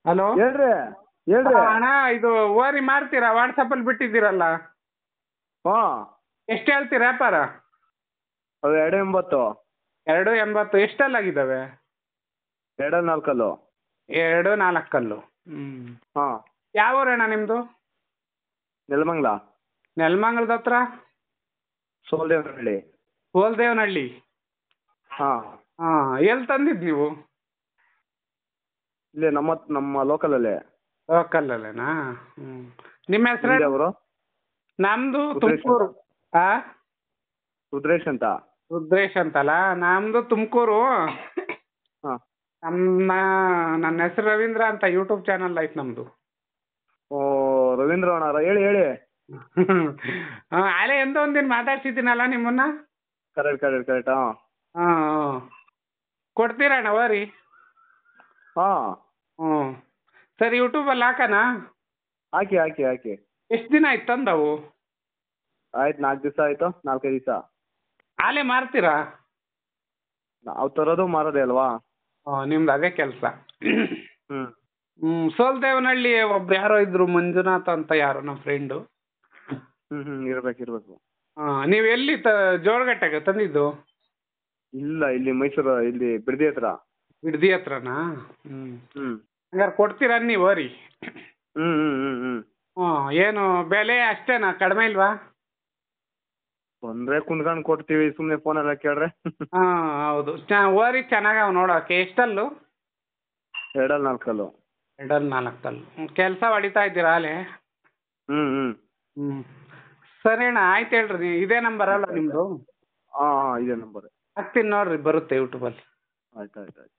Hello ಹೇಳ್ರಿ ಹೇಳ್ರಿ. ಅಣ್ಣ ಇದು ಓರಿ ಮಾರ್ತೀರಾ ವಾಟ್ಸಪ್ಪಲ್ಲಿ ಬಿಟ್ಟಿದ್ದೀರಲ್ಲ ಹಾ ಎಷ್ಟು ಹೇಳ್ತೀರಾ ವ್ಯಾಪಾರ? ಅದು 280. 280 ಎಷ್ಟಲ್ಲಾಗಿದ್ದಾವೆ? 2 4 2 4 ಹಾ ಯಾವ ಊರಣ್ಣ ನಿಮ್ಮದು? ನೆಲಮಂಗಲ ನೆಲಮಂಗಲದ ಹತ್ರ ಸೋಲ್ದೇವನಹಳ್ಳಿ. ಹೋಲ್ದೇವನಹಳ್ಳಿ. ಹಾಂ ಹಾಂ ಎಲ್ಲಿ ತಂದಿದ್ದು ನೀವು? ಇಲ್ಲೇ ನಮ್ಮ ಲೋಕಲಲ್ಲೇ. ಲೋಕಲಲ್ಲೇನಾ? ನಿಮ್ಮ ಹೆಸರು? ಅವರು ನಮ್ಮದು ರುದ್ರೇಶ್ ತುಮಕೂರು. ಹಾಂ ರುದ್ರೇಶ್ ಅಂತ. ರುದ್ರೇಶ್ ಅಂತಲ್ಲ, ನಮ್ಮದು ತುಮಕೂರು. ಹಾಂ ನನ್ನ ಹೆಸರು ರವೀಂದ್ರ ಅಂತ, ಯೂಟ್ಯೂಬ್ ಚಾನಲ್ ಐತೆ ನಮ್ಮದು. ಓ ರವೀಂದ್ರ ಅಣ್ಣ ಹೇಳಿ ಹೇಳಿ. ಅಲ್ಲೇ ಎಂದೋ ಒಂದಿನ ಮಾತಾಡ್ಸಿದ್ದೀನಲ್ಲ ನಿಮ್ಮನ್ನ. ಕರೆಕ್ಟ್ ಹಾಂ ಹಾಂ ಕೊಡ್ತೀರಣ್ಣ ಓರಿ? ಹಾಂ ಹ್ಞೂ ಸರಿ, ಯೂಟ್ಯೂಬಲ್ಲಿ ಹಾಕನಾ? ಹಾಕಿ ಹಾಕಿ ಹಾಕಿ. ಎಷ್ಟು ದಿನ ಆಯ್ತು ತಂದವು? ಆಯ್ತು 4 ದಿವಸ ಆಯಿತು, 4 5 ದಿವಸ. ಆಲೇ ಮಾರ್ತೀರಾ? ನಾವು ತರೋದು ಮಾರೋದೇ ಅಲ್ವಾ. ನಿಮ್ದು ಅದೇ ಕೆಲಸ. ಹ್ಞೂ ಸೋಲ್ದೇವನಹಳ್ಳಿ ಒಬ್ರು ಯಾರೋ ಇದ್ರು, ಮಂಜುನಾಥ್ ಅಂತ ಯಾರೋ ನಮ್ಮ ಫ್ರೆಂಡು. ಇರ್ಬೇಕು. ಹಾಂ ನೀವು ಎಲ್ಲಿ ಜೋಳಗಟ್ಟೆಗೆ ತಂದಿದ್ದು? ಇಲ್ಲ, ಇಲ್ಲಿ ಮೈಸೂರು, ಇಲ್ಲಿ ಬಿಡದಿ ಹತ್ರ. ಬಿಡದಿ ಹತ್ರನಾ? ಹ್ಞೂ ಹಂಗಾರೆ ಕೊಡ್ತೀರಾ ನೀವು ಓರಿ? ಹ್ಞೂ ಏನು ಬೆಲೆ ಅಷ್ಟೇನಾ, ಕಡಿಮೆ ಇಲ್ವಾ? ಬಂದರೆ ಕುಂದ್ಕೊಂಡು ಕೊಡ್ತೀವಿ, ಸುಮ್ಮನೆ ಫೋನೆಲ್ಲ ಕೇಳ್ರೆ. ಹಾಂ ಹೌದು, ಓರಿ ಚೆನ್ನಾಗವ ನೋಡೋಕೆ. ಎಷ್ಟಲ್ಲು? 2 4 2 4 ಕೆಲಸ ಹೊಡಿತಾ ಇದ್ದೀರಾ ಆಲೇ? ಹ್ಞೂ ಸರಿ ಅಣ್ಣ, ಆಯ್ತು ಹೇಳ್ರಿ. ಇದೇ ನಂಬರ್ ಅಲ್ಲ ನಿಮ್ಮದು? ಹಾಂ ಇದೇ ನಂಬರ್. ಹಾಕ್ತೀನಿ ನೋಡ್ರಿ, ಬರುತ್ತೆ ಯೂಟ್ಯೂಬಲ್ಲಿ. ಆಯ್ತು ಸರಿ.